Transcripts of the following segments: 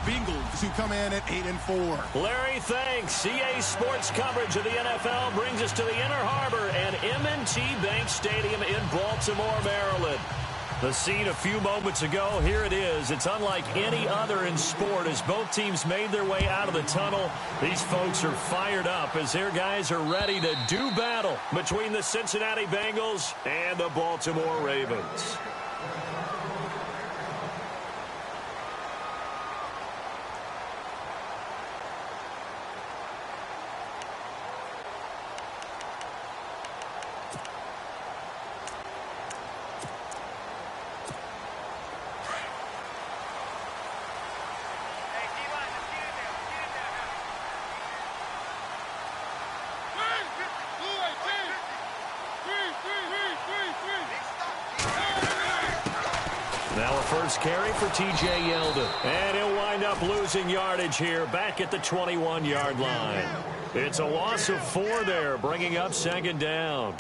Bengals, who come in at 8-4. Larry, thanks. CA Sports coverage of the NFL brings us to the Inner Harbor and M&T Bank Stadium in Baltimore, Maryland. The scene a few moments ago, here it is. It's unlike any other in sport as both teams made their way out of the tunnel. These folks are fired up as their guys are ready to do battle between the Cincinnati Bengals and the Baltimore Ravens. Now a first carry for T.J. Yeldon. And he'll wind up losing yardage here back at the 21-yard line. It's a loss of 4 there, bringing up second down.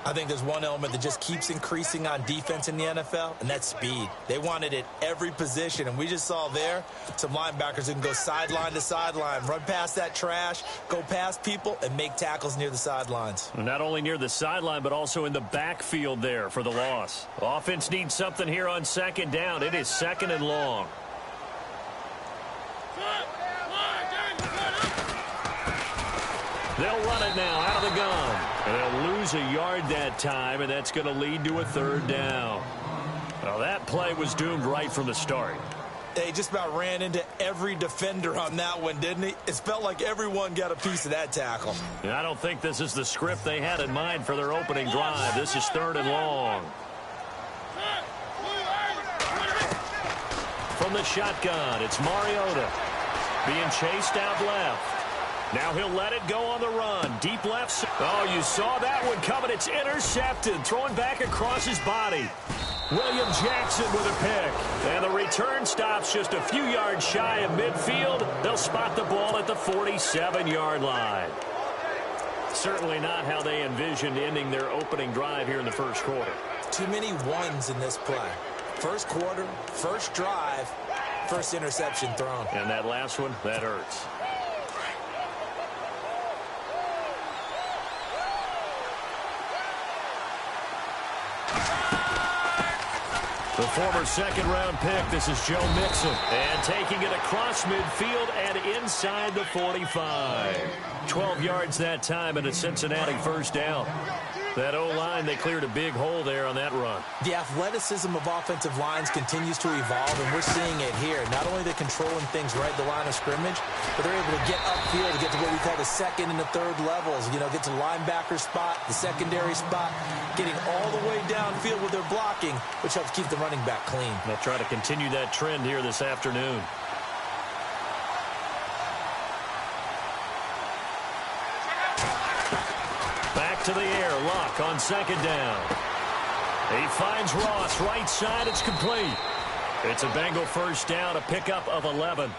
I think there's one element that just keeps increasing on defense in the NFL, and that's speed. They want it at every position, and we just saw there some linebackers who can go sideline to sideline, run past that trash, go past people, and make tackles near the sidelines. Not only near the sideline, but also in the backfield there for the loss. Offense needs something here on second down. It is second and long. They'll run it now out of the gun. And they'll lose a yard that time, and that's going to lead to a third down. Well, that play was doomed right from the start. They just about ran into every defender on that one, didn't he? It felt like everyone got a piece of that tackle. And I don't think this is the script they had in mind for their opening drive. This is third and long. From the shotgun, it's Mariota being chased out left. Now he'll let it go on the run. Deep left. Oh, you saw that one coming. It's intercepted. Throwing back across his body. William Jackson with a pick. And the return stops just a few yards shy of midfield. They'll spot the ball at the 47-yard line. Certainly not how they envisioned ending their opening drive here in the first quarter. Too many ones in this play. First quarter, first drive, first interception thrown. And that last one, that hurts. The former second-round pick, this is Joe Mixon. And taking it across midfield and inside the 45. 12 yards that time and a Cincinnati first down. That O-line, they cleared a big hole there on that run. The athleticism of offensive lines continues to evolve, and we're seeing it here. Not only are they controlling things right at the line of scrimmage, but they're able to get upfield to get to what we call the second and the third levels. You know, get to linebacker spot, the secondary spot, getting all the way downfield with their blocking, which helps keep the running back clean. They'll try to continue that trend here this afternoon. To the air, Luck on second down. He finds Ross, right side, it's complete. It's a Bengal first down, a pickup of 11.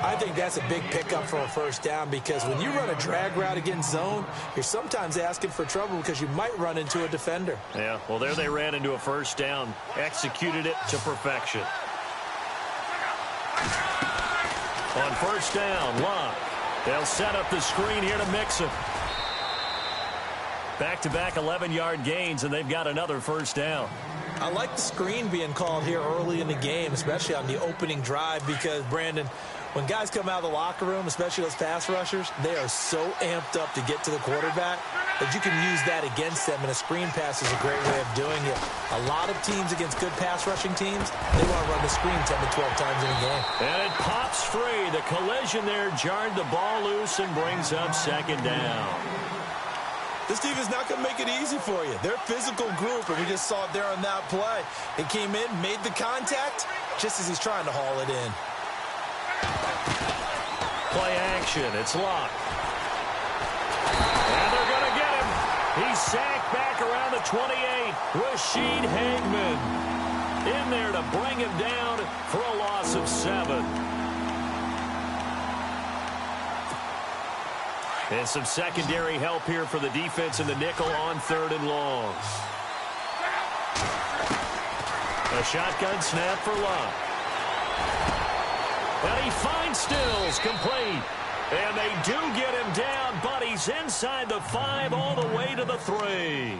I think that's a big pickup for a first down because when you run a drag route against zone, you're sometimes asking for trouble because you might run into a defender. Yeah, well, there they ran into a first down, executed it to perfection. On first down, Luck. They'll set up the screen here to Mixon. Back-to-back 11-yard gains, and they've got another first down. I like the screen being called here early in the game, especially on the opening drive, because, Brandon, when guys come out of the locker room, especially those pass rushers, they are so amped up to get to the quarterback that you can use that against them, and a screen pass is a great way of doing it. A lot of teams against good pass-rushing teams, they want to run the screen 10 to 12 times in a game. And it pops free. The collision there jarred the ball loose and brings up second down. This team is not going to make it easy for you. They're a physical group, and we just saw it there on that play. He came in, made the contact, just as he's trying to haul it in. Play action. It's Luck. And they're going to get him. He's sacked back around the 28. Rashid Hagman in there to bring him down for a loss of 7. And some secondary help here for the defense in the nickel on third and long. A shotgun snap for Luck. And he finds Stills, complete. And they do get him down, but he's inside the 5 all the way to the 3.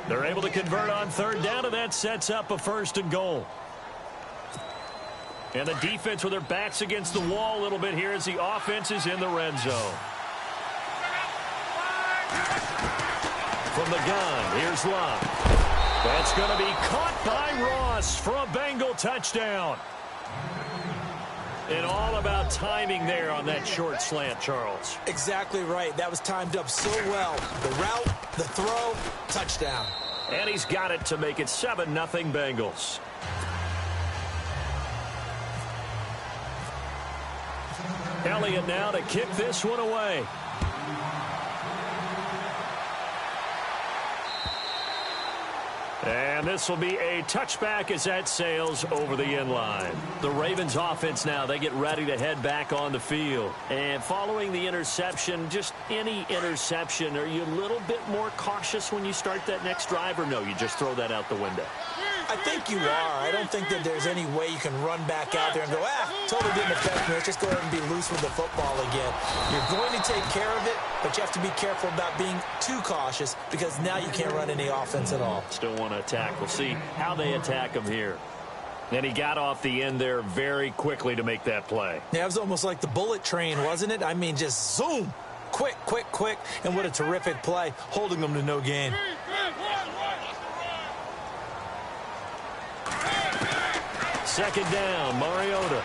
They're able to convert on third down, and that sets up a 1st and goal. And the defense with their backs against the wall a little bit here as the offense is in the red zone. From the gun, here's Love. That's going to be caught by Ross for a Bengal touchdown. And all about timing there on that short slant, Charles. Exactly right. That was timed up so well. The route, the throw, touchdown. And he's got it to make it 7-0 Bengals. Elliott now to kick this one away. And this will be a touchback as that sails over the end line. The Ravens offense now, they get ready to head back on the field. And following the interception, just any interception, are you a little bit more cautious when you start that next drive, or no, you just throw that out the window? I think you are. I don't think that there's any way you can run back out there and go, totally didn't affect me. Let's just go ahead and be loose with the football again. You're going to take care of it, but you have to be careful about being too cautious because now you can't run any offense at all. Still want to attack. We'll see how they attack him here. And he got off the end there very quickly to make that play. Yeah, it was almost like the bullet train, wasn't it? I mean, just zoom. Quick, quick, quick. And what a terrific play, holding them to no gain. Second down, Mariota.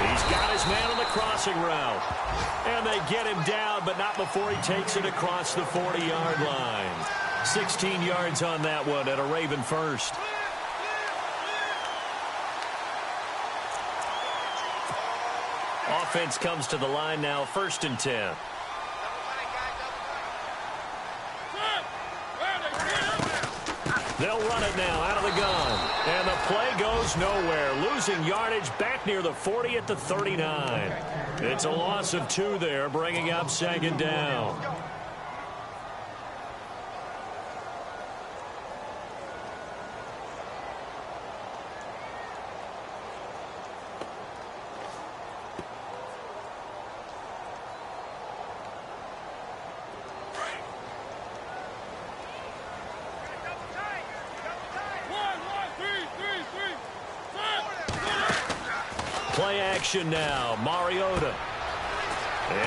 He's got his man on the crossing route. And they get him down, but not before he takes it across the 40-yard line. 16 yards on that one at a Raven first. Offense comes to the line now, 1st and 10. They'll run it now out of the gun. And the play goes nowhere. Losing yardage back near the 40 at the 39. It's a loss of 2 there, bringing up 2nd down. Play action now, Mariota.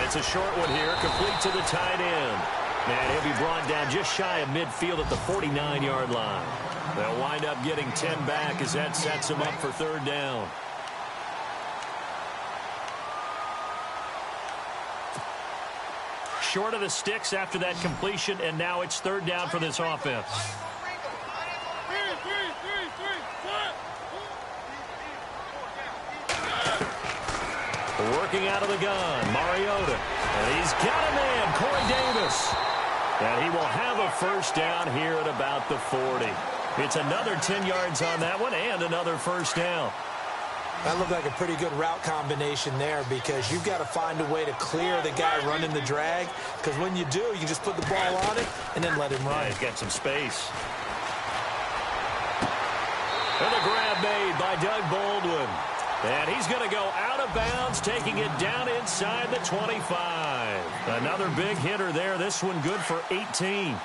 It's a short one here, complete to the tight end. And he'll be brought down just shy of midfield at the 49-yard line. They'll wind up getting 10 back as that sets him up for 3rd down. Short of the sticks after that completion, and now it's 3rd down for this offense. Working out of the gun, Mariota. And he's got a man, Corey Davis. And he will have a 1st down here at about the 40. It's another 10 yards on that one and another 1st down. That looked like a pretty good route combination there because you've got to find a way to clear the guy running the drag, because when you do, you just put the ball on it and then let him run. Yeah, he's got some space. And the grab made by Doug Baldwin. And he's going to go out of bounds, taking it down inside the 25. Another big hitter there. This one good for 18.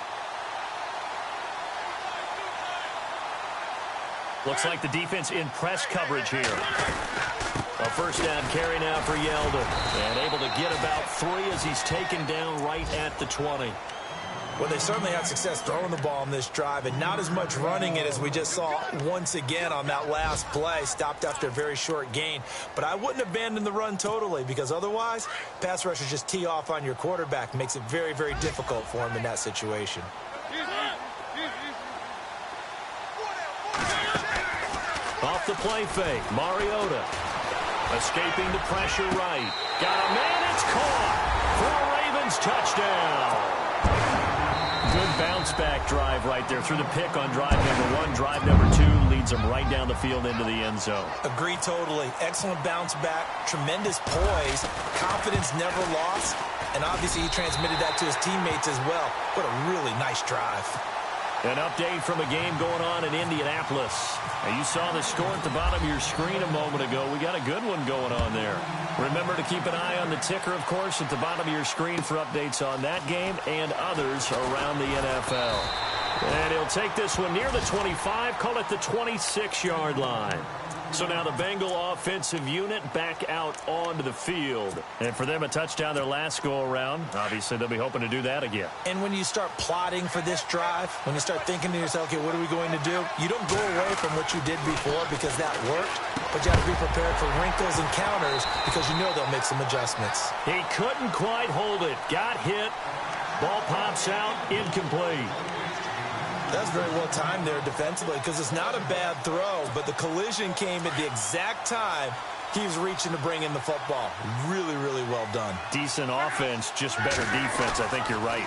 Looks like the defense in press coverage here. A 1st down carry now for Yeldon. And able to get about 3 as he's taken down right at the 20. Well, they certainly had success throwing the ball on this drive, and not as much running it as we just saw once again on that last play. Stopped after a very short gain. But I wouldn't abandon the run totally, because otherwise, pass rushers just tee off on your quarterback. Makes it very, very difficult for him in that situation. Off the play fake, Mariota. Escaping the pressure right. Got a man, it's caught for a Ravens touchdown. Good bounce-back drive right there through the pick on drive number 1. Drive number 2 leads them right down the field into the end zone. Agree totally. Excellent bounce-back, tremendous poise, confidence never lost, and obviously he transmitted that to his teammates as well. What a really nice drive. An update from a game going on in Indianapolis. Now, you saw the score at the bottom of your screen a moment ago. We got a good one going on there. Remember to keep an eye on the ticker, of course, at the bottom of your screen for updates on that game and others around the NFL. And he'll take this one near the 25, call it the 26-yard line. So now the Bengal offensive unit back out onto the field. And for them, a touchdown their last go-around. Obviously, they'll be hoping to do that again. And when you start plotting for this drive, when you start thinking to yourself, okay, what are we going to do? You don't go away from what you did before because that worked, but you have to be prepared for wrinkles and counters because you know they'll make some adjustments. He couldn't quite hold it. Got hit. Ball pops out. Incomplete. That's very well timed there defensively because it's not a bad throw, but the collision came at the exact time he was reaching to bring in the football. Really, really well done. Decent offense, just better defense. I think you're right.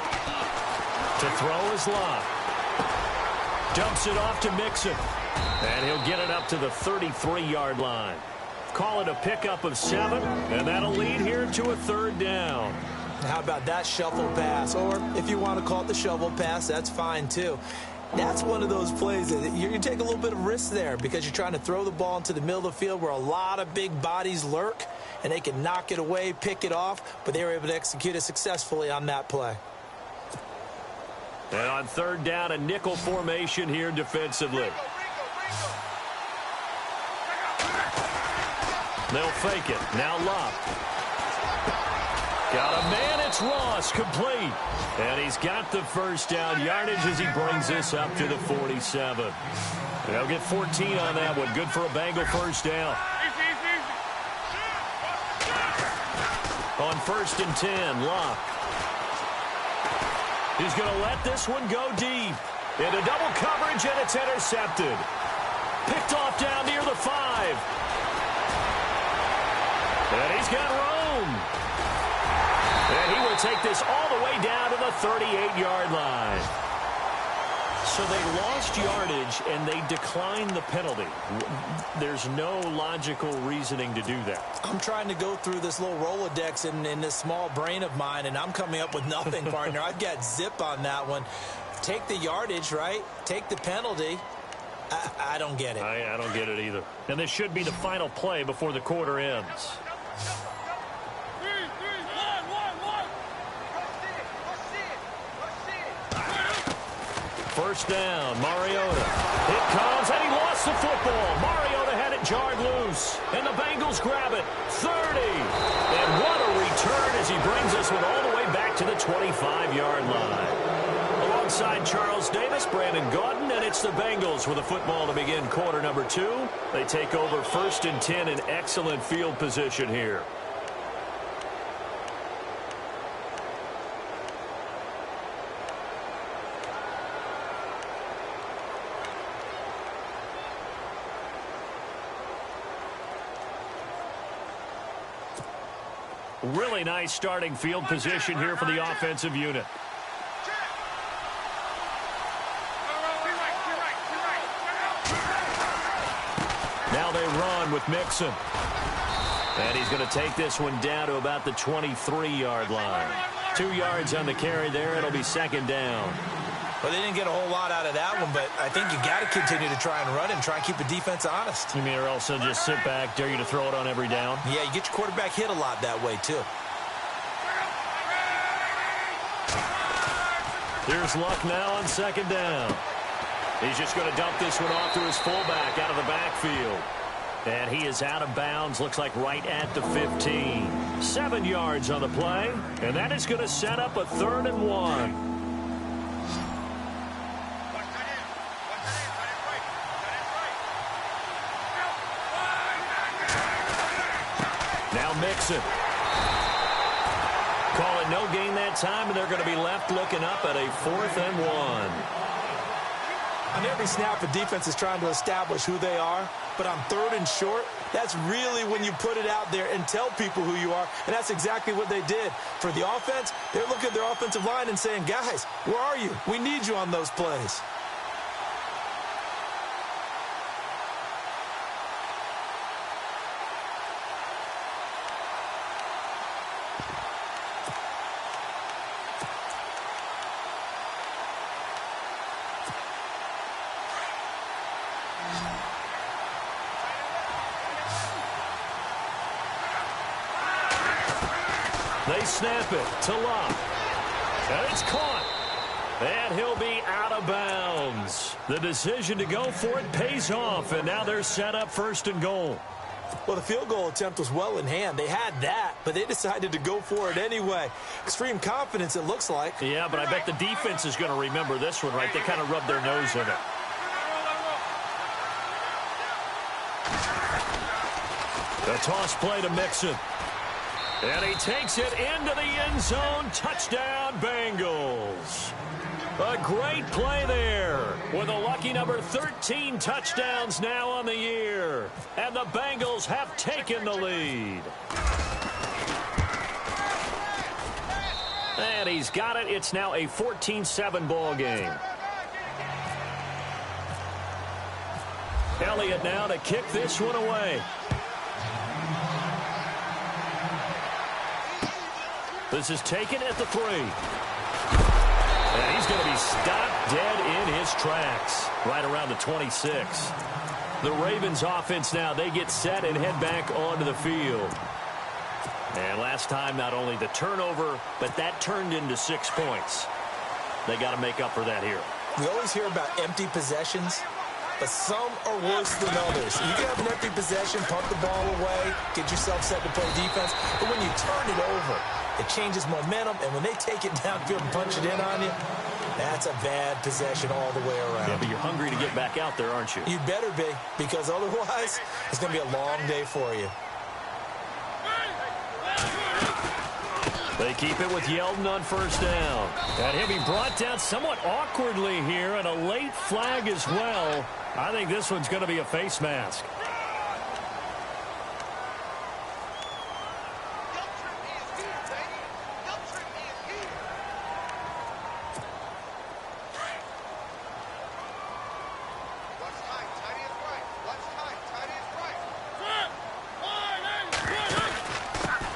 To throw is Locke. Dumps it off to Mixon. And he'll get it up to the 33-yard line. Call it a pickup of 7, and that'll lead here to a 3rd down. How about that shuffle pass? Or if you want to call it the shovel pass, that's fine too. That's one of those plays that you take a little bit of risk there because you're trying to throw the ball into the middle of the field where a lot of big bodies lurk, and they can knock it away, pick it off, but they were able to execute it successfully on that play. And on 3rd down, a nickel formation here defensively. They'll fake it. Now Locke. Got a man, it's Ross, complete. And he's got the 1st down yardage as he brings this up to the 47. They'll get 14 on that one. Good for a Bengal 1st down. On 1st and 10, Locke. He's going to let this one go deep. Into double coverage, and it's intercepted. Picked off down near the 5. And he's got room. And he will take this all the way down to the 38-yard line. So they lost yardage, and they declined the penalty. There's no logical reasoning to do that. I'm trying to go through this little Rolodex in this small brain of mine, and I'm coming up with nothing, partner. I've got zip on that one. Take the yardage, right? Take the penalty. I don't get it. I don't get it either. And this should be the final play before the quarter ends. First down, Mariota. It comes, and he lost the football. Mariota had it jarred loose, and the Bengals grab it. 30. And what a return as he brings us one all the way back to the 25-yard line. Alongside Charles Davis, Brandon Gaudin, and it's the Bengals with a football to begin quarter number 2. They take over 1st and 10 in excellent field position here. Really nice starting field position here for the offensive unit. Now they run with Mixon. And he's going to take this one down to about the 23-yard line. 2 yards on the carry there. It'll be 2nd down. Well, they didn't get a whole lot out of that one, but I think you got to continue to try and run and try and keep the defense honest. You mean, or also just sit back, dare you to throw it on every down? Yeah, you get your quarterback hit a lot that way, too. Here's Luck now on 2nd down. He's just going to dump this one off to his fullback out of the backfield. And he is out of bounds, looks like right at the 15. 7 yards on the play, and that is going to set up a 3rd and 1. Now Mixon. Call it no gain that time, and they're going to be left looking up at a 4th and 1. On every snap, a defense is trying to establish who they are, but on 3rd and short, that's really when you put it out there and tell people who you are, and that's exactly what they did. For the offense, they're looking at their offensive line and saying, guys, where are you? We need you on those plays. They snap it to Luck. And it's caught. And he'll be out of bounds. The decision to go for it pays off, and now they're set up 1st and goal. Well, the field goal attempt was well in hand. They had that, but they decided to go for it anyway. Extreme confidence, it looks like. Yeah, but I bet the defense is going to remember this one, right? They kind of rubbed their nose in it. The toss play to Mixon. And he takes it into the end zone. Touchdown, Bengals. A great play there with a lucky number 13 touchdowns now on the year. And the Bengals have taken the lead. And he's got it. It's now a 14-7 ball game. Elliott now to kick this one away. This is taken at the 3. And he's going to be stopped dead in his tracks right around the 26. The Ravens offense now, they get set and head back onto the field. And last time, not only the turnover, but that turned into 6 points. They got to make up for that here. We always hear about empty possessions, but some are worse than others. You can have an empty possession, punt the ball away, get yourself set to play defense, but when you turn it over, it changes momentum, and when they take it downfield and punch it in on you, that's a bad possession all the way around. Yeah, but you're hungry to get back out there, aren't you? You better be, because otherwise, it's going to be a long day for you. They keep it with Yeldon on 1st down. And he'll be brought down somewhat awkwardly here, and a late flag as well. I think this one's going to be a face mask.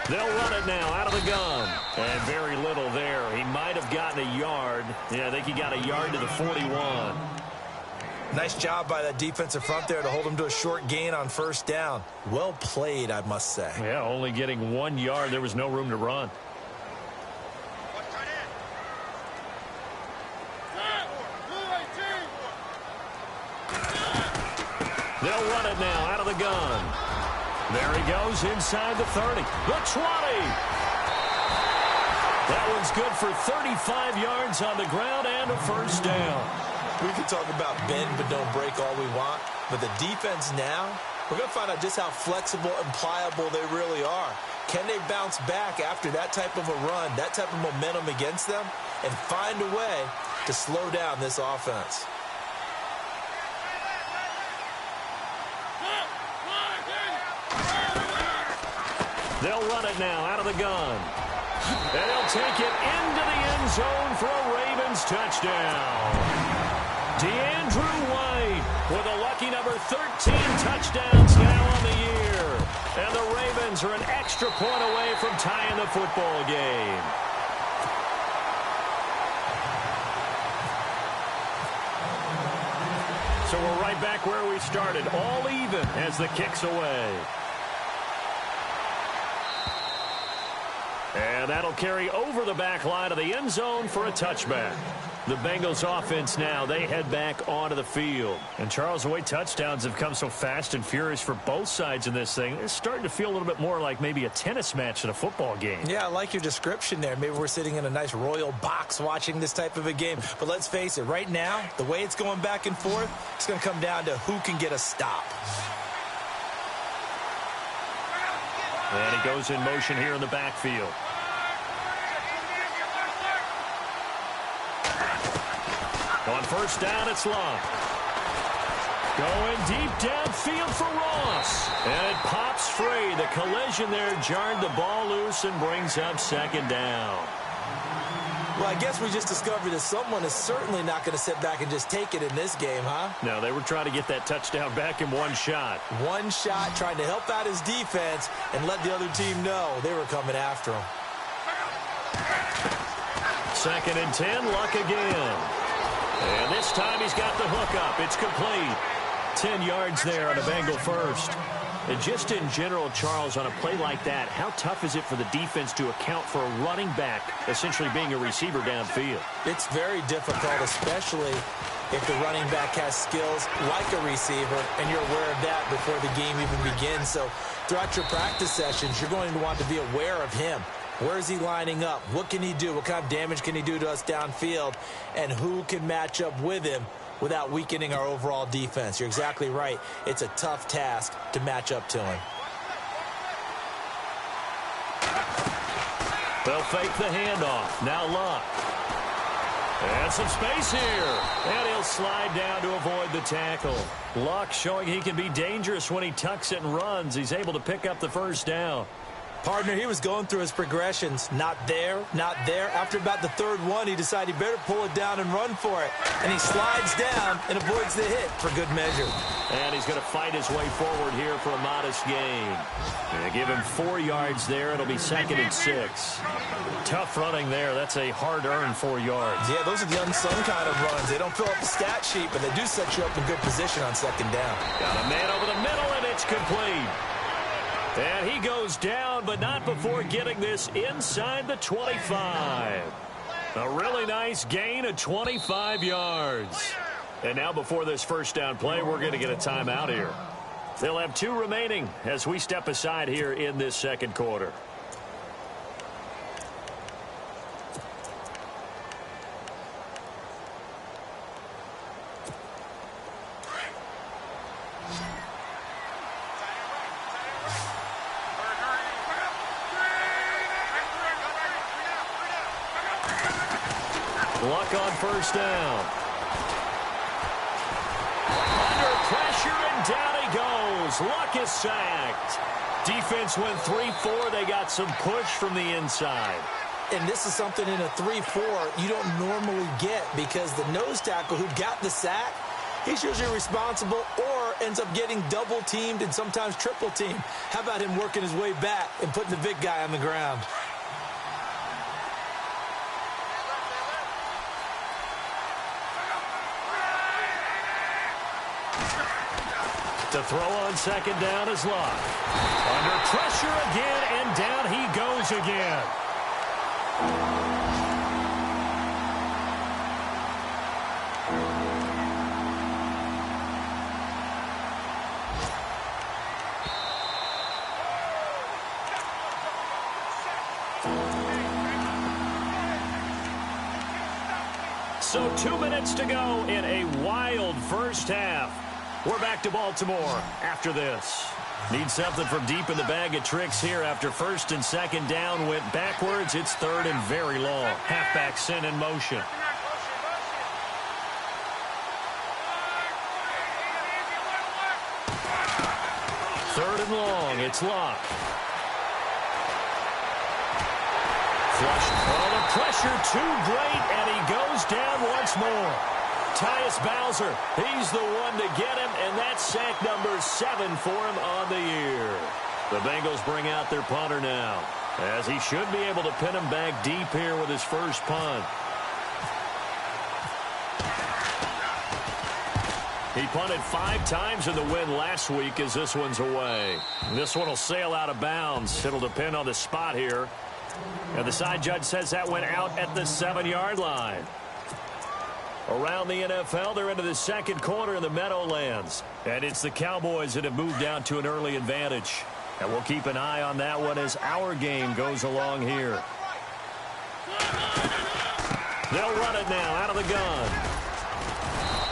They'll run it now out of the gun. And very little there. He might have gotten a yard. Yeah, I think he got a yard to the 41. Nice job by that defensive front there to hold him to a short gain on 1st down. Well played, I must say. Yeah, only getting 1 yard. There was no room to run. They'll run it now out of the gun. There he goes inside the 30. The 20. That one's good for 35 yards on the ground and a 1st down. We can talk about bend but don't break all we want, but the defense now, we're going to find out just how flexible and pliable they really are. Can they bounce back after that type of a run, that type of momentum against them, and find a way to slow down this offense? They'll run it now out of the gun. And they'll take it into the end zone for a Ravens touchdown. DeAndrew White with a lucky number 13 touchdowns now on the year. And the Ravens are an extra point away from tying the football game. So we're right back where we started, all even as the kick's away. And that'll carry over the back line of the end zone for a touchback. The Bengals offense now, they head back onto the field. And Charles, the way touchdowns have come so fast and furious for both sides in this thing, it's starting to feel a little bit more like maybe a tennis match in a football game. Yeah, I like your description there. Maybe we're sitting in a nice royal box watching this type of a game. But let's face it, right now, the way it's going back and forth, it's going to come down to who can get a stop. And he goes in motion here in the backfield. On 1st down, it's Love. Going deep downfield for Ross. And it pops free. The collision there jarred the ball loose and brings up 2nd down. Well, I guess we just discovered that someone is certainly not going to sit back and just take it in this game, huh? No, they were trying to get that touchdown back in one shot. One shot, trying to help out his defense and let the other team know they were coming after him. 2nd and 10, Luck again. And this time he's got the hook up. It's complete. 10 yards there on a Bengal 1st. And just in general, Charles, on a play like that, how tough is it for the defense to account for a running back essentially being a receiver downfield? It's very difficult, especially if the running back has skills like a receiver, and you're aware of that before the game even begins. So throughout your practice sessions, you're going to want to be aware of him. Where is he lining up? What can he do? What kind of damage can he do to us downfield? And who can match up with him without weakening our overall defense? You're exactly right. It's a tough task to match up to him. They'll fake the handoff. Now Luck. And some space here. And he'll slide down to avoid the tackle. Luck showing he can be dangerous when he tucks it and runs. He's able to pick up the first down. Partner, he was going through his progressions. Not there, not there. After about the third one, he decided he better pull it down and run for it. And he slides down and avoids the hit for good measure. And he's going to fight his way forward here for a modest gain. They give him 4 yards there. It'll be 2nd and 6. Tough running there. That's a hard-earned 4 yards. Yeah, those are the unsung kind of runs. They don't fill up the stat sheet, but they do set you up in good position on 2nd down. Got a man over the middle, and it's complete. And he goes down, but not before getting this inside the 25. A really nice gain of 25 yards. And now before this first down play, we're going to get a timeout here. They'll have 2 remaining as we step aside here in this second quarter. Luck on first down. Under pressure, and down he goes. Luck is sacked. Defense went 3-4. They got some push from the inside. And this is something in a 3-4 you don't normally get, because the nose tackle who got the sack, he's usually responsible or ends up getting double-teamed and sometimes triple-teamed. How about him working his way back and putting the big guy on the ground? To throw on second down is Luck. Under pressure again, and down he goes again. So 2 minutes to go in a wild first half. We're back to Baltimore after this. Need something from deep in the bag of tricks here after 1st and 2nd down went backwards. It's 3rd and very long. Halfback sent in motion. 3rd and long. It's Luck. Flush. Oh, the pressure too great, and he goes down once more. Tyus Bowser, he's the one to get him, and that's sack number 7 for him on the year. The Bengals bring out their punter now, as he should be able to pin him back deep here with his first punt. He punted 5 times in the win last week as this one's away. This one will sail out of bounds. It'll depend on the spot here. And the side judge says that went out at the 7-yard line. Around the NFL, they're into the second quarter in the Meadowlands. And it's the Cowboys that have moved down to an early advantage. And we'll keep an eye on that one as our game goes along here. They'll run it now out of the gun.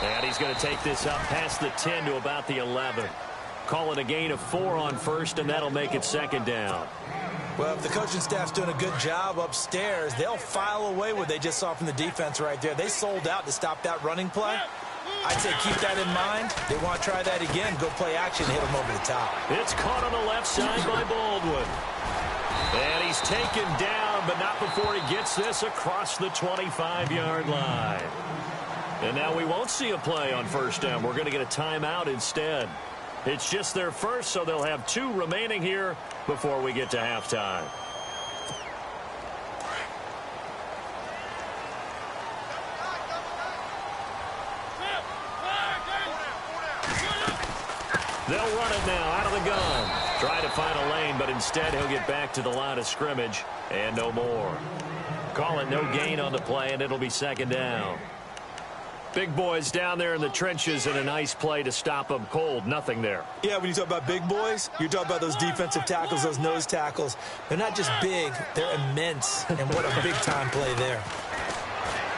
And he's going to take this up past the 10 to about the 11. Call it a gain of 4 on first, and that'll make it 2nd down. Well, if the coaching staff's doing a good job upstairs, they'll file away what they just saw from the defense right there. They sold out to stop that running play. I'd say keep that in mind. They want to try that again, go play action, hit them over the top. It's caught on the left side by Baldwin. And he's taken down, but not before he gets this across the 25-yard line. And now we won't see a play on first down. We're going to get a timeout instead. It's just their first, so they'll have 2 remaining here before we get to halftime. They'll run it now out of the gun. Try to find a lane, but instead he'll get back to the line of scrimmage and no more. Call it no gain on the play, and it'll be second down. Big boys down there in the trenches, and a nice play to stop them cold. Nothing there. Yeah, when you talk about big boys, you're talking about those defensive tackles, those nose tackles. They're not just big, they're immense. And what a big-time play there.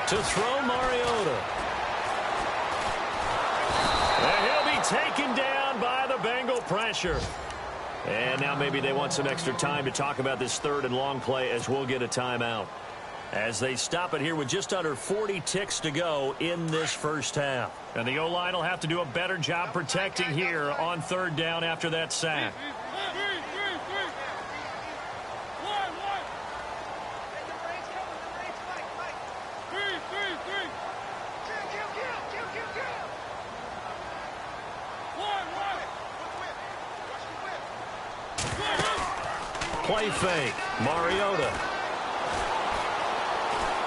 To throw Mariota. And he'll be taken down by the Bengal pressure. And now maybe they want some extra time to talk about this third and long play as we'll get a timeout. As they stop it here with just under 40 ticks to go in this first half. And the O-line will have to do a better job protecting here on third down after that sack. Play fake. Mariota.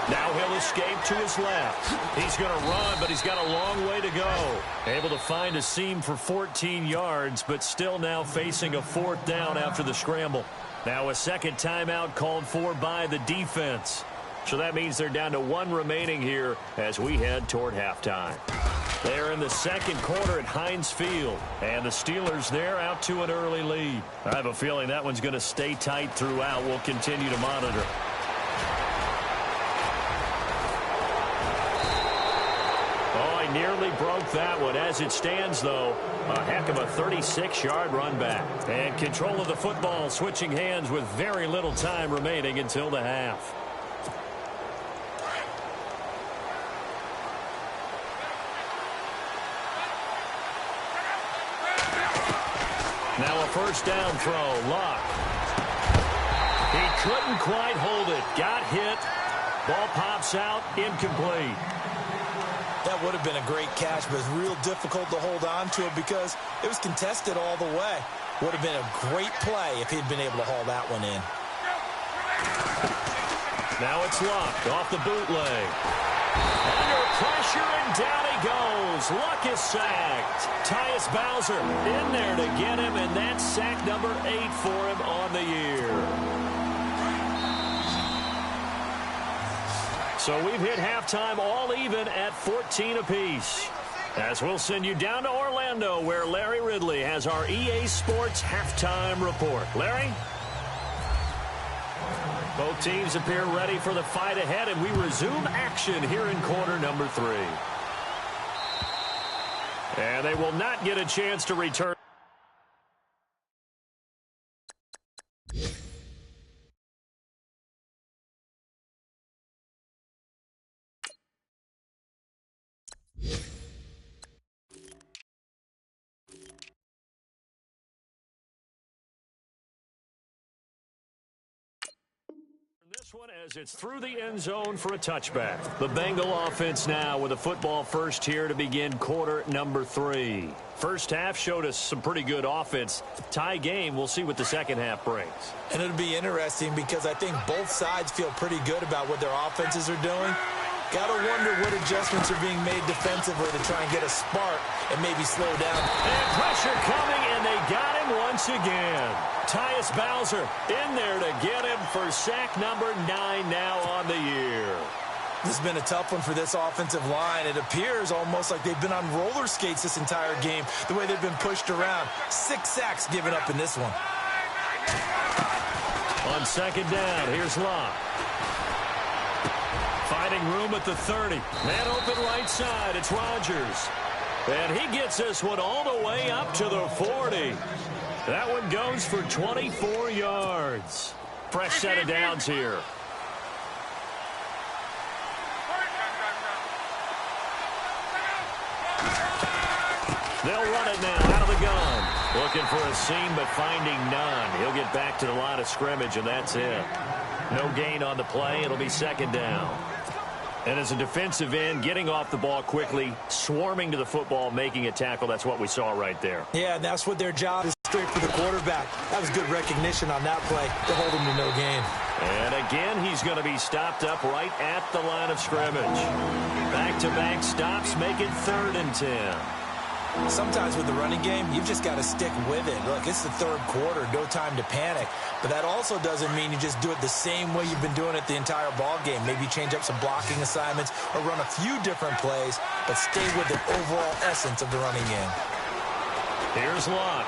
Now he'll escape to his left. He's going to run, but he's got a long way to go. Able to find a seam for 14 yards, but still now facing a fourth down after the scramble. Now a second timeout called for by the defense. So that means they're down to one remaining here as we head toward halftime. They're in the second quarter at Heinz Field, and the Steelers there out to an early lead. I have a feeling that one's going to stay tight throughout. We'll continue to monitor. Nearly broke that one. As it stands, though, a heck of a 36-yard run back. And control of the football switching hands with very little time remaining until the half. Now a first down throw. Luck. He couldn't quite hold it. Got hit. Ball pops out. Incomplete. That would have been a great catch, but it's real difficult to hold on to it because it was contested all the way. Would have been a great play if he'd been able to haul that one in. Now it's Luck off the bootleg. Under pressure, and down he goes. Luck is sacked. Tyus Bowser in there to get him, and that's sack number 8 for him on the year. So we've hit halftime all even at 14 apiece. As we'll send you down to Orlando, where Larry Ridley has our EA Sports halftime report. Larry? Both teams appear ready for the fight ahead, and we resume action here in quarter number 3. And they will not get a chance to return. This one as it's through the end zone for a touchback. The Bengal offense now with a football first here to begin quarter number 3. First half showed us some pretty good offense. Tie game, we'll see what the second half brings. And it'll be interesting because I think both sides feel pretty good about what their offenses are doing. Got to wonder what adjustments are being made defensively to try and get a spark and maybe slow down. And pressure coming, and they got him once again. Tyus Bowser in there to get him for sack number 9 now on the year. This has been a tough one for this offensive line. It appears almost like they've been on roller skates this entire game, the way they've been pushed around. 6 sacks given up in this one. On second down, here's Locke. Finding room at the 30. Man open right side. It's Rodgers. And he gets this one all the way up to the 40. That one goes for 24 yards. Fresh set of downs here. They'll run it now out of the gun. Looking for a seam, but finding none. He'll get back to the line of scrimmage, and that's it. No gain on the play. It'll be second down. And as a defensive end, getting off the ball quickly, swarming to the football, making a tackle, that's what we saw right there. Yeah, and that's what their job is, straight for the quarterback. That was good recognition on that play to hold him to no gain. And again, he's going to be stopped up right at the line of scrimmage. Back-to-back stops make it 3rd and 10. Sometimes with the running game, you've just got to stick with it. Look, it's the third quarter, no time to panic. But that also doesn't mean you just do it the same way you've been doing it the entire ball game. Maybe change up some blocking assignments or run a few different plays, but stay with the overall essence of the running game. Here's Locke.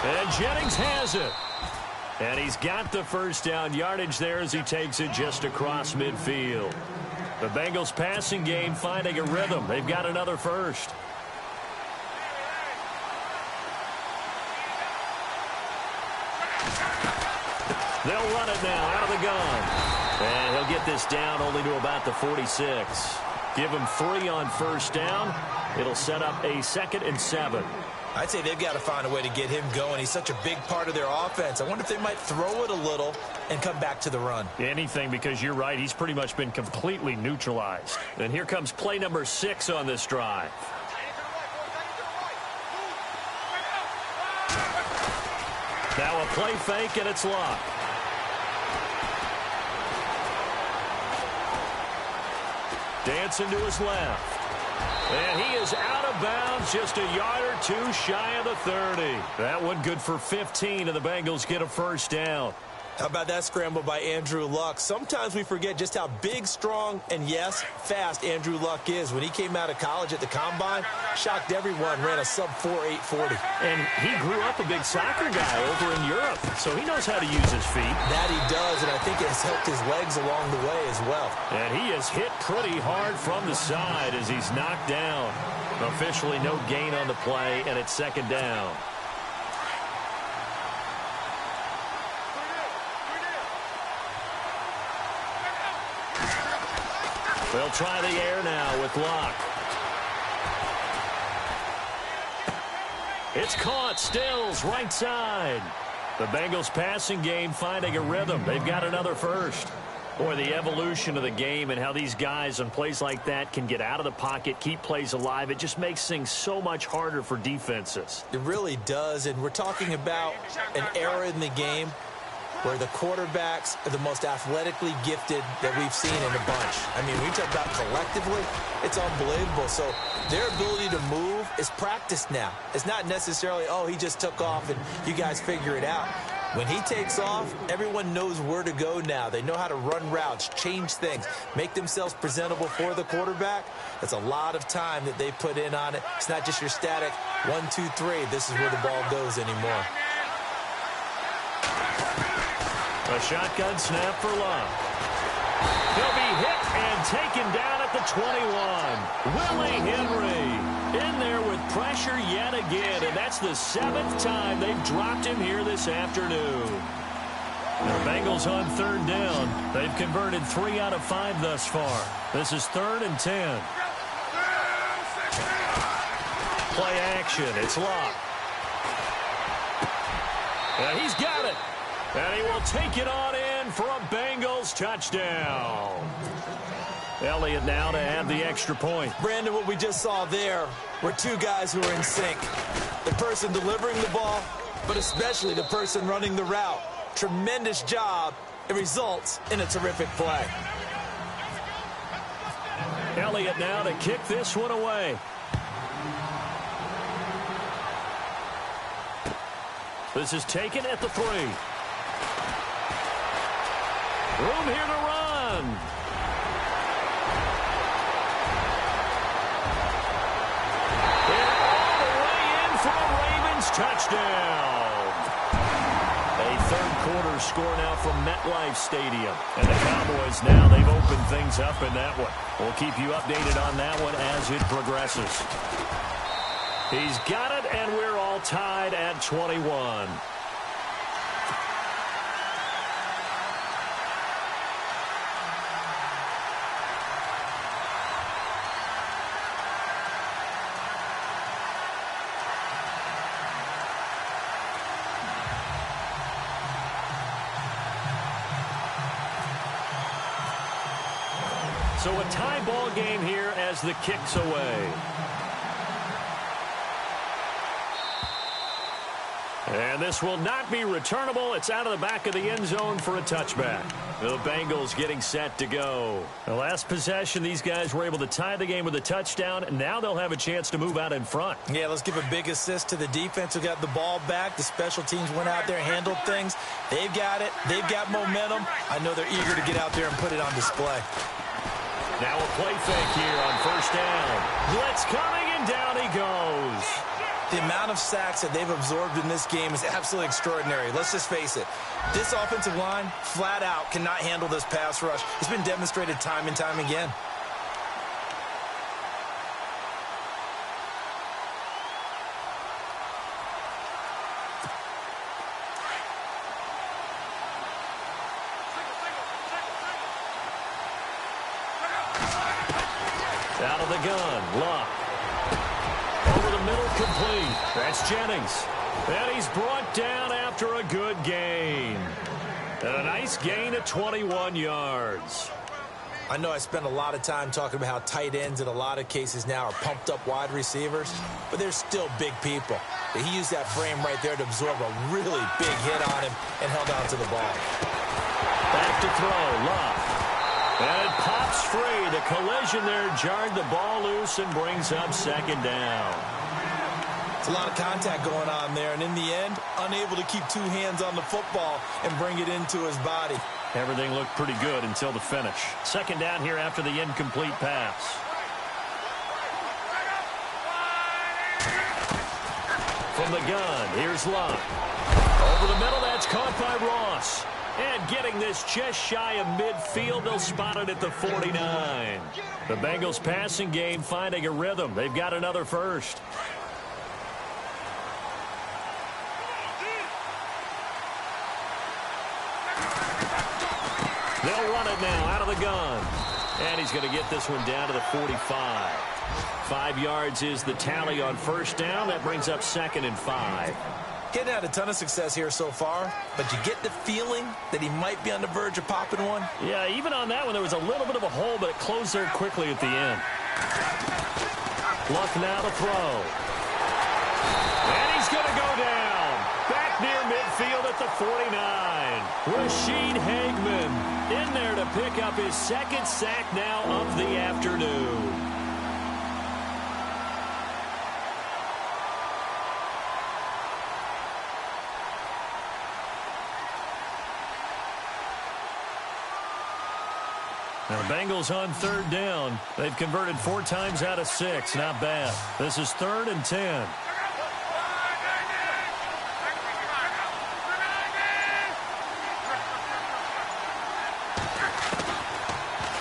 And Jennings has it. And he's got the first down yardage there as he takes it just across midfield. The Bengals passing game finding a rhythm. They've got another first. They'll run it now out of the gun. And he'll get this down only to about the 46. Give him 3 on first down. It'll set up a 2nd and 7. I'd say they've got to find a way to get him going. He's such a big part of their offense. I wonder if they might throw it a little and come back to the run. Anything, because you're right. He's pretty much been completely neutralized. And here comes play number 6 on this drive. Now a play fake, and it's Locke. Dancing to his left. And he is out of bounds, just a yard or 2 shy of the 30. That one good for 15, and the Bengals get a first down. How about that scramble by Andrew Luck? Sometimes we forget just how big, strong, and, yes, fast Andrew Luck is. When he came out of college at the Combine, shocked everyone, ran a sub-4 840. And he grew up a big soccer guy over in Europe, so he knows how to use his feet. That he does, and I think it has helped his legs along the way as well. And he is hit pretty hard from the side as he's knocked down. Officially no gain on the play, and it's 2nd down. They'll try the air now with Locke. It's caught. Stills right side. The Bengals passing game finding a rhythm. They've got another first. Boy, the evolution of the game and how these guys on plays like that can get out of the pocket, keep plays alive, it just makes things so much harder for defenses. It really does, and we're talking about an era in the game where the quarterbacks are the most athletically gifted that we've seen in a bunch. I mean, we talk about collectively, it's unbelievable. So their ability to move is practiced now. It's not necessarily, oh, he just took off and you guys figure it out. When he takes off, everyone knows where to go now. They know how to run routes, change things, make themselves presentable for the quarterback. That's a lot of time that they put in on it. It's not just your static 1, 2, 3. This is where the ball goes anymore. A shotgun snap for Love. He'll be hit and taken down at the 21. Willie Henry in there with pressure yet again, and that's the 7th time they've dropped him here this afternoon. The Bengals on 3rd down. They've converted 3 out of 5 thus far. This is 3rd and 10. Play action. It's Locke. And he's got it. And he will take it on in for a Bengals touchdown. Elliott now to add the extra point. Brandon, what we just saw there were 2 guys who are in sync. The person delivering the ball, but especially the person running the route. Tremendous job. It results in a terrific play. Elliott now to kick this one away. This is taken at the 3. Room here to run. And all the way in for a Ravens touchdown. A 3rd quarter score now from MetLife Stadium. And the Cowboys now, they've opened things up in that one. We'll keep you updated on that one as it progresses. He's got it, and we're all tied at 21. So a tie ball game here as the kick's away. And this will not be returnable. It's out of the back of the end zone for a touchback. The Bengals getting set to go. The last possession, these guys were able to tie the game with a touchdown, and now they'll have a chance to move out in front. Yeah, let's give a big assist to the defense who got the ball back. The special teams went out there and handled things. They've got it. They've got momentum. I know they're eager to get out there and put it on display. Now a play fake here on first down. Blitz coming, and down he goes. The amount of sacks that they've absorbed in this game is absolutely extraordinary. Let's just face it. This offensive line, flat out, cannot handle this pass rush. It's been demonstrated time and time again. Out of the gun, Luck. Over the middle, complete. That's Jennings. And he's brought down after a good gain. And a nice gain of 21 yards. I know I spent a lot of time talking about how tight ends in a lot of cases now are pumped up wide receivers, but they're still big people. But he used that frame right there to absorb a really big hit on him and held on to the ball. Back to throw, Luck. And it pops free. The collision there jarred the ball loose and brings up second down. It's a lot of contact going on there, and in the end, unable to keep two hands on the football and bring it into his body. Everything looked pretty good until the finish. Second down here after the incomplete pass. From the gun, here's Luck. Over the middle, that's caught by Ross. And getting this just shy of midfield, they'll spot it at the 49. The Bengals passing game finding a rhythm. They've got another first. They'll run it now out of the gun. And he's going to get this one down to the 45. 5 yards is the tally on first down. That brings up 2nd and 5. Getting had a ton of success here so far, but you get the feeling that he might be on the verge of popping one. Yeah, even on that one, there was a little bit of a hole, but it closed there quickly at the end. Luck now to throw. And he's going to go down. Back near midfield at the 49. Rashid Hagman in there to pick up his second sack now of the afternoon. Now, the Bengals on third down. They've converted 4 times out of 6. Not bad. This is 3rd and 10.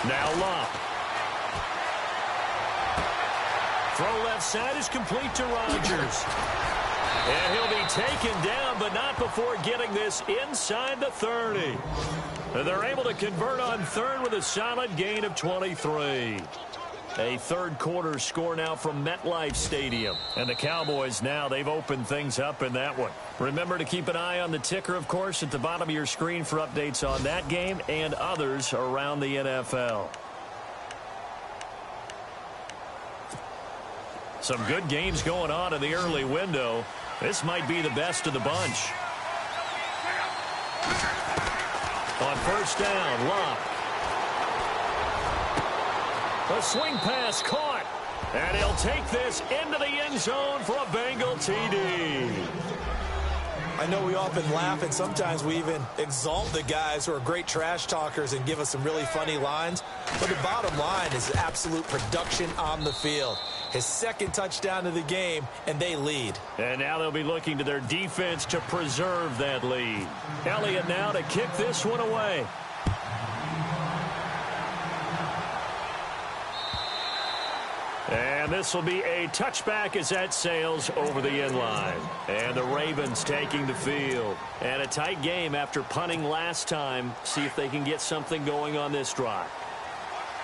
Now Luck. Throw left side is complete to Rodgers. And he'll be taken down, but not before getting this inside the 30. They're able to convert on third with a solid gain of 23. A third quarter score now from MetLife Stadium. And the Cowboys now, they've opened things up in that one. Remember to keep an eye on the ticker, of course, at the bottom of your screen for updates on that game and others around the NFL. Some good games going on in the early window. This might be the best of the bunch. On first down, Luck. A swing pass caught. And he'll take this into the end zone for a Bengal TD. I know we often laugh, and sometimes we even exalt the guys who are great trash talkers and give us some really funny lines. But the bottom line is absolute production on the field. His second touchdown of the game, and they lead. And now they'll be looking to their defense to preserve that lead. Elliott now to kick this one away. And this will be a touchback as that sails over the end line. And the Ravens taking the field. And a tight game after punting last time. See if they can get something going on this drive.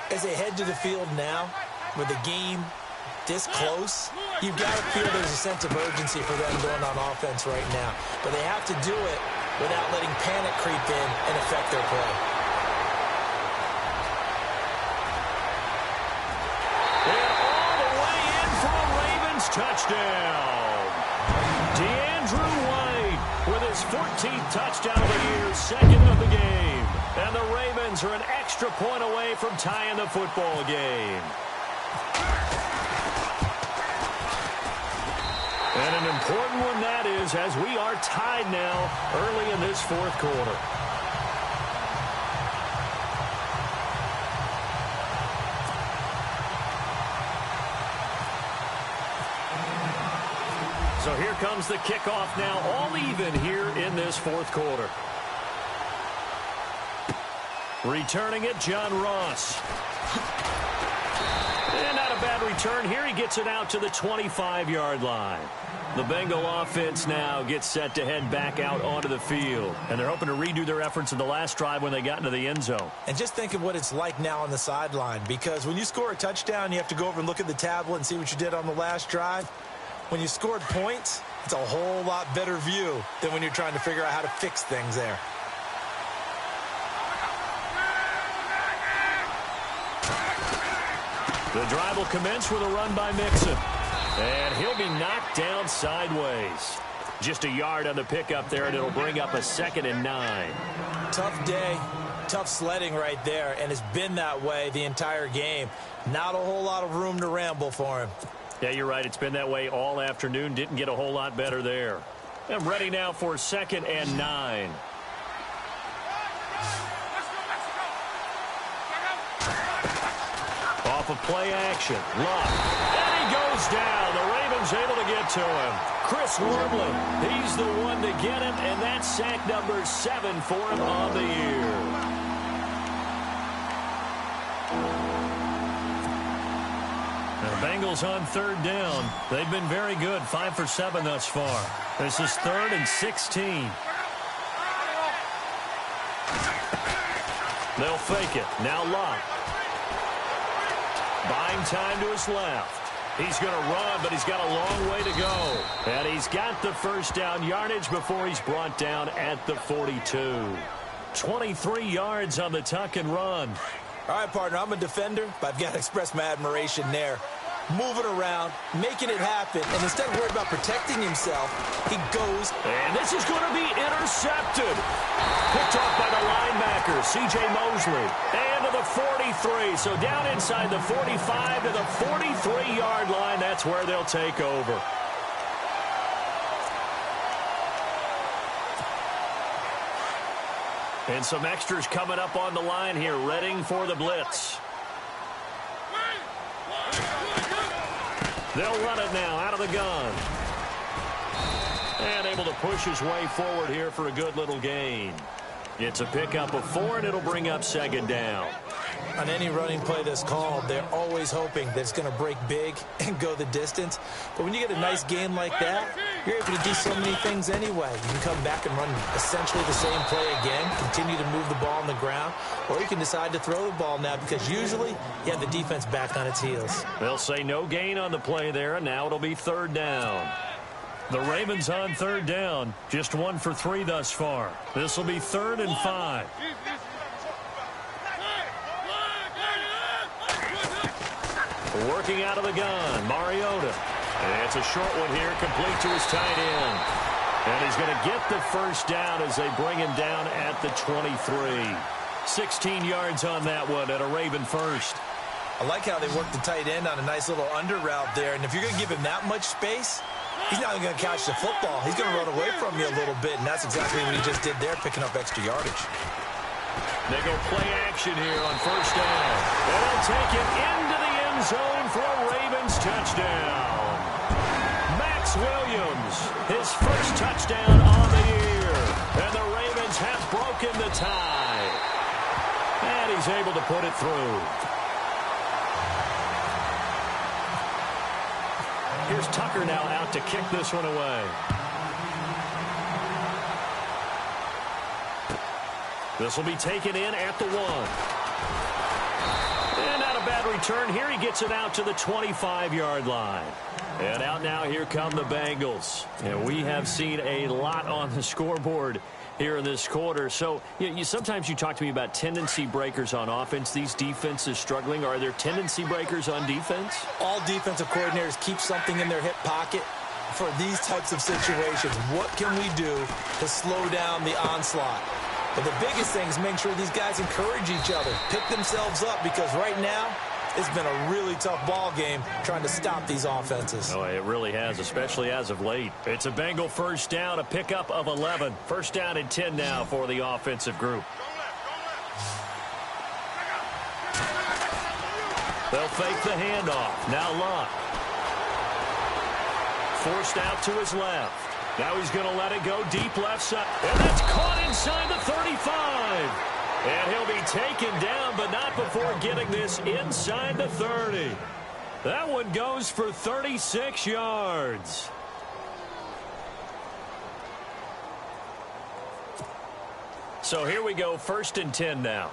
As they head to the field now, with the game this close, you've got to feel there's a sense of urgency for them going on offense right now. But they have to do it without letting panic creep in and affect their play. And all the way in for a Ravens touchdown. DeAndrew White 14th touchdown of the year, second of the game. And the Ravens are an extra point away from tying the football game. And an important one that is, as we are tied now early in this fourth quarter. So here comes the kickoff now, all even here in this fourth quarter. Returning it, John Ross. And not a bad return here. He gets it out to the 25-yard line. The Bengal offense now gets set to head back out onto the field. And they're hoping to redo their efforts in the last drive when they got into the end zone. And just think of what it's like now on the sideline. Because when you score a touchdown, you have to go over and look at the tablet and see what you did on the last drive. When you scored points, it's a whole lot better view than when you're trying to figure out how to fix things there. The drive will commence with a run by Mixon. And he'll be knocked down sideways. Just a yard on the pickup there, and it'll bring up a 2nd and 9. Tough day, tough sledding right there, and it's been that way the entire game. Not a whole lot of room to ramble for him. Yeah, you're right. It's been that way all afternoon. Didn't get a whole lot better there. And ready now for 2nd and 9. Off of play action. Luck. And he goes down. The Ravens able to get to him. Chris Wormley, he's the one to get him, and that's sack number 7 for him on the year. The Bengals on 3rd down. They've been very good, 5 for 7 thus far. This is 3rd and 16. They'll fake it. Now Luck. Buying time to his left. He's going to run, but he's got a long way to go. And he's got the first down yardage before he's brought down at the 42. 23 yards on the tuck and run. All right, partner, I'm a defender, but I've got to express my admiration there. Moving around, making it happen, and instead of worried about protecting himself, he goes. And this is going to be intercepted. Picked off by the linebacker, C.J. Mosley. And to the 43. So down inside the 45 to the 43-yard line. That's where they'll take over. And some extras coming up on the line here, readying for the blitz. They'll run it now out of the gun. And able to push his way forward here for a good little gain. It's a pickup of 4, and it'll bring up 2nd down. On any running play that's called, they're always hoping that it's going to break big and go the distance. But when you get a nice game like that, you're able to do so many things anyway. You can come back and run essentially the same play again, continue to move the ball on the ground, or you can decide to throw the ball now because usually you have the defense back on its heels. They'll say no gain on the play there, and now it'll be 3rd down. The Ravens on 3rd down, just 1 for 3 thus far. This will be 3rd and 5. Working out of the gun, Mariota. And it's a short one here, complete to his tight end. And he's going to get the first down as they bring him down at the 23. 16 yards on that one at a Raven first. I like how they work the tight end on a nice little under route there. And if you're going to give him that much space, he's not even going to catch the football. He's going to run away from you a little bit, and that's exactly what he just did there, picking up extra yardage. They go play action here on first down. And they'll take it into the end zone for a Ravens touchdown. Max Williams, his first touchdown on the year. And the Ravens have broken the tie. And he's able to put it through. Here's Tucker now out to kick this one away. This will be taken in at the 1. And not a bad return here. He gets it out to the 25-yard line. And out now, here come the Bengals. And we have seen a lot on the scoreboard here in this quarter. So sometimes you talk to me about tendency breakers on offense. These defenses struggling. Are there tendency breakers on defense? All defensive coordinators keep something in their hip pocket. for these types of situations. What can we do to slow down the onslaught? But the biggest thing is make sure these guys encourage each other, pick themselves up, because right now it's been a really tough ball game trying to stop these offenses. Oh, it really has, especially as of late. It's a Bengal first down, a pickup of 11. First down and 10 now for the offensive group. They'll fake the handoff. Now Luck. Forced out to his left. Now he's going to let it go deep left side. And that's caught inside the 35. And he'll be taken down, but not before getting this inside the 30. That one goes for 36 yards. So here we go, first and 10 now.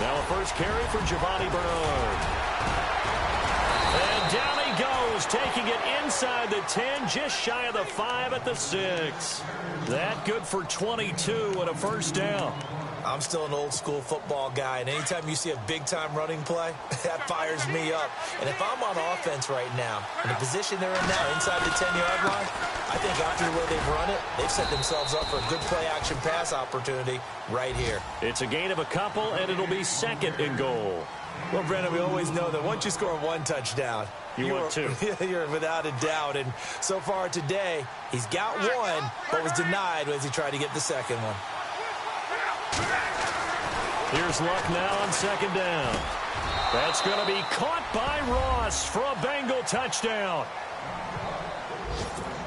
Now a first carry for Giovanni Bernard. And down he goes, taking it inside the 10, just shy of the 5 at the 6. That good for 22 and a first down. I'm still an old-school football guy, and anytime you see a big-time running play, that fires me up. And if I'm on offense right now, in the position they're in now, inside the 10-yard line, I think after the way they've run it, they've set themselves up for a good play-action pass opportunity right here. It's a gain of a couple, and it'll be second and goal. Well, Brandon, we always know that once you score one touchdown, you want two. You're without a doubt. And so far today, he's got one, but was denied as he tried to get the second one. Here's Luck now on second down. That's going to be caught by Ross for a Bengal touchdown.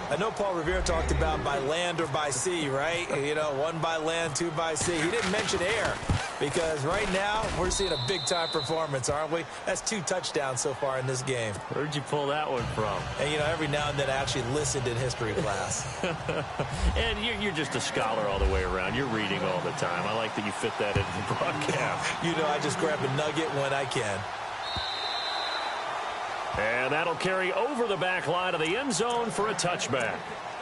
I know Paul Revere talked about by land or by sea, right? You know, one by land, two by sea. He didn't mention air because right now we're seeing a big-time performance, aren't we? That's 2 touchdowns so far in this game. Where'd you pull that one from? And, you know, every now and then I actually listened in history class. And you're just a scholar all the way around. You're reading all the time. I like that you fit that into the broadcast. You know, I just grab a nugget when I can. And that'll carry over the back line of the end zone for a touchback.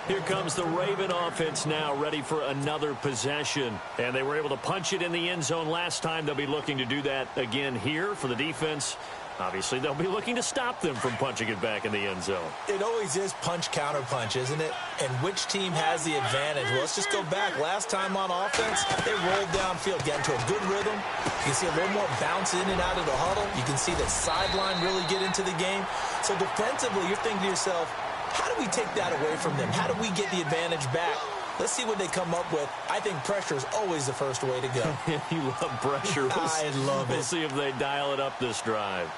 Here comes the Raven offense now, ready for another possession. And they were able to punch it in the end zone last time. They'll be looking to do that again here for the defense. Obviously, they'll be looking to stop them from punching it back in the end zone. It always is punch-counter-punch, isn't it? And which team has the advantage? Well, let's just go back. Last time on offense, they rolled downfield, got into a good rhythm. You can see a little more bounce in and out of the huddle. You can see the sideline really get into the game. So defensively, you're thinking to yourself, how do we take that away from them? How do we get the advantage back? Let's see what they come up with. I think pressure is always the first way to go. You love pressure. I love it. We'll see if they dial it up this drive.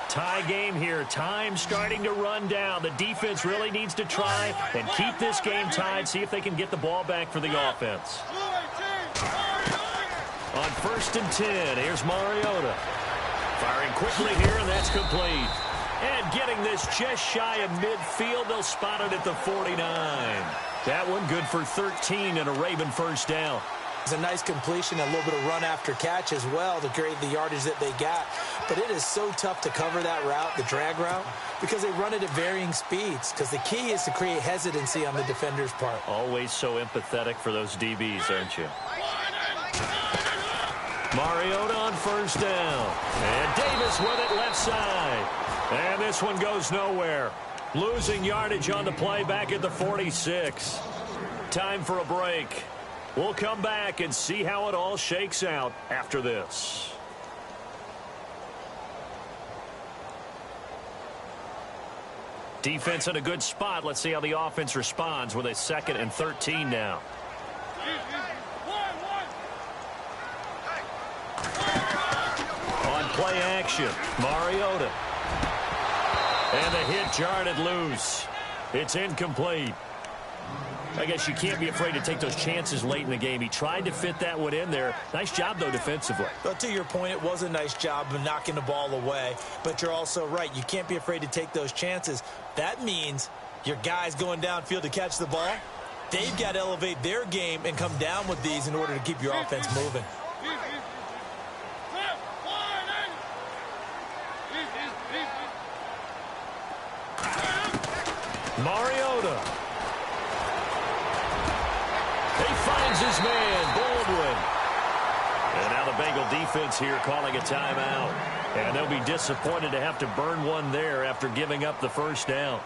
Tie game here. Time starting to run down. The defense really needs to try and keep this game tied. See if they can get the ball back for the offense. On first and 10, here's Mariota. Firing quickly here, and that's complete. And getting this just shy of midfield. They'll spot it at the 49. That one good for 13 and a Raven first down. It's a nice completion, a little bit of run after catch as well to create the yardage that they got. But it is so tough to cover that route, the drag route, because they run it at varying speeds. Because the key is to create hesitancy on the defender's part. Always so empathetic for those DBs, aren't you? Mariota on first down. And Davis with it left side. And this one goes nowhere. Losing yardage on the play back at the 46. Time for a break. We'll come back and see how it all shakes out after this. Defense in a good spot. Let's see how the offense responds with a 2nd and 13 now. On play action, Mariota. And the hit jarred it loose. It's incomplete. I guess you can't be afraid to take those chances late in the game. He tried to fit that one in there. Nice job, though, defensively. But to your point, it was a nice job of knocking the ball away. But you're also right. You can't be afraid to take those chances. That means your guys going downfield to catch the ball, they've got to elevate their game and come down with these in order to keep your offense moving. Mariota. He finds his man, Baldwin. And now the Bengal defense here calling a timeout. And they'll be disappointed to have to burn one there after giving up the first down.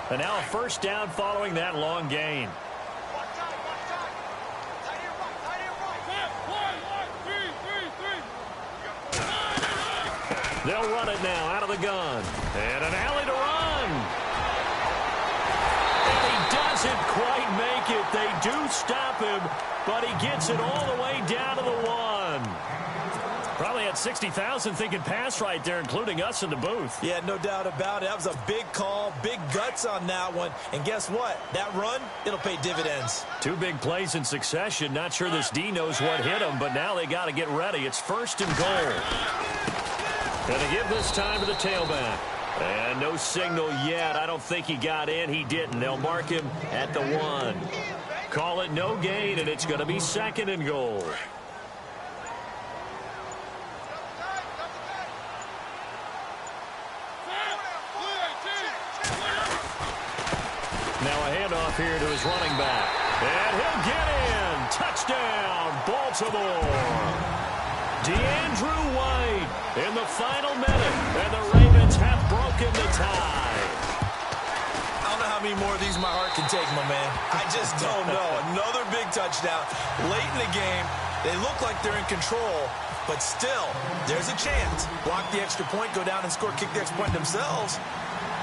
And now a first down following that long gain. They'll run it now out of the gun. And an alley to run. And he doesn't quite make it. They do stop him, but he gets it all the way down to the one. Probably had 60,000 thinking pass right there, including us in the booth. Yeah, no doubt about it. That was a big call, big guts on that one. And guess what? That run, it'll pay dividends. Two big plays in succession. Not sure this D knows what hit him, but now they got to get ready. It's first and goal. Going to give this time to the tailback. And no signal yet. I don't think he got in. He didn't. They'll mark him at the one. Call it no gain, and it's going to be second and goal. Now a handoff here to his running back. And he'll get in. Touchdown, Baltimore. DeAndrew White in the final minute. And the Ravens have broken the tie. I don't know how many more of these my heart can take, my man. I just don't know. Another big touchdown. Late in the game, they look like they're in control. But still, there's a chance. Block the extra point, go down and score, kick the extra point themselves.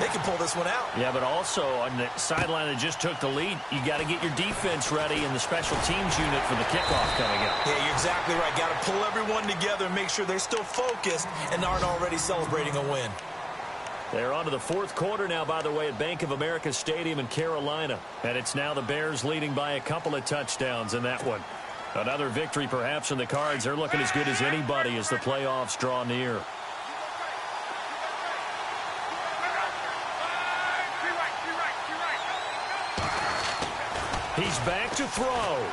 They can pull this one out. Yeah, but also on the sideline that just took the lead, you got to get your defense ready in the special teams unit for the kickoff coming up. Yeah, you're exactly right. Got to pull everyone together and make sure they're still focused and aren't already celebrating a win. They're on to the fourth quarter now, by the way, at Bank of America Stadium in Carolina. And it's now the Bears leading by a couple of touchdowns in that one. Another victory perhaps in the cards. They're looking as good as anybody as the playoffs draw near. He's back to throw.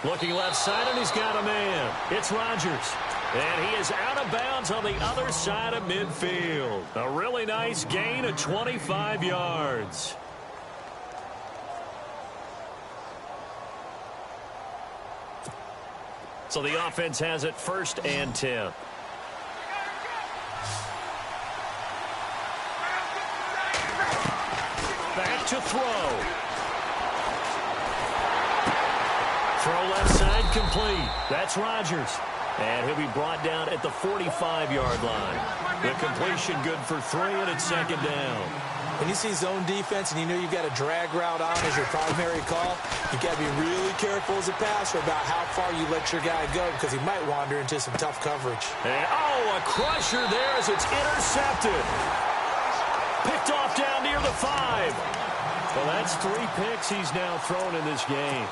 Looking left side, and he's got a man. It's Rodgers. And he is out of bounds on the other side of midfield. A really nice gain of 25 yards. So the offense has it first and 10. Back to throw. Throw left side complete. That's Rodgers. And he'll be brought down at the 45-yard line. The completion good for 3, and it's second down. When you see zone defense and you know you've got a drag route on as your primary call, you've got to be really careful as a passer about how far you let your guy go because he might wander into some tough coverage. And, a crusher there as it's intercepted. Picked off down near the 5. Well, that's 3 picks he's now thrown in this game.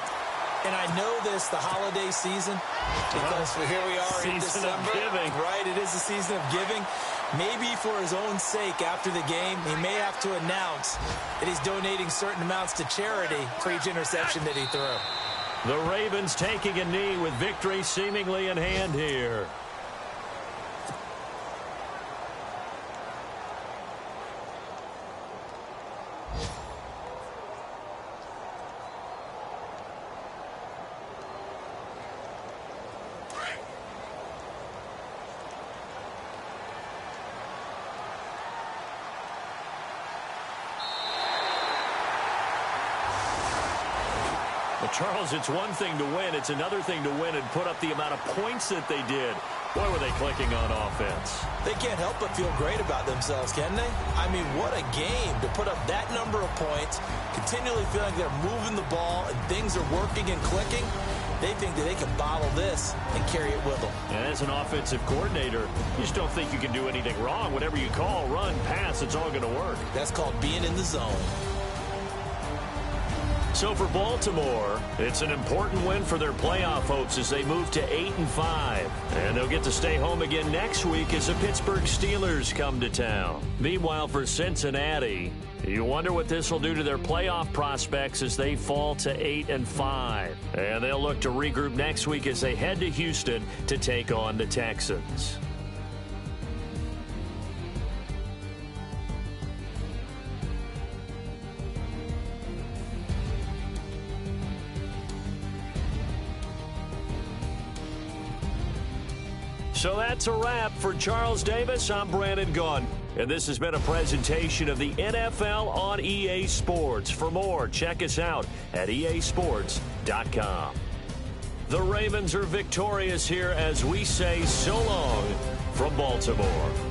And I know this, the holiday season, because here we are in December. Giving. Right, it is the season of giving. Maybe for his own sake after the game, he may have to announce that he's donating certain amounts to charity for each interception that he threw. The Ravens taking a knee with victory seemingly in hand here. Charles, it's one thing to win. It's another thing to win and put up the amount of points that they did. Boy, were they clicking on offense. They can't help but feel great about themselves, can they? I mean, what a game to put up that number of points, continually feeling like they're moving the ball and things are working and clicking. They think that they can bottle this and carry it with them. And as an offensive coordinator, you just don't think you can do anything wrong. Whatever you call, run, pass, it's all going to work. That's called being in the zone. So for Baltimore, it's an important win for their playoff hopes as they move to 8-5. And they'll get to stay home again next week as the Pittsburgh Steelers come to town. Meanwhile, for Cincinnati, you wonder what this will do to their playoff prospects as they fall to 8-5. And they'll look to regroup next week as they head to Houston to take on the Texans. So that's a wrap. For Charles Davis, I'm Brandon Gaudin. And this has been a presentation of the NFL on EA Sports. For more, check us out at easports.com. The Ravens are victorious here as we say so long from Baltimore.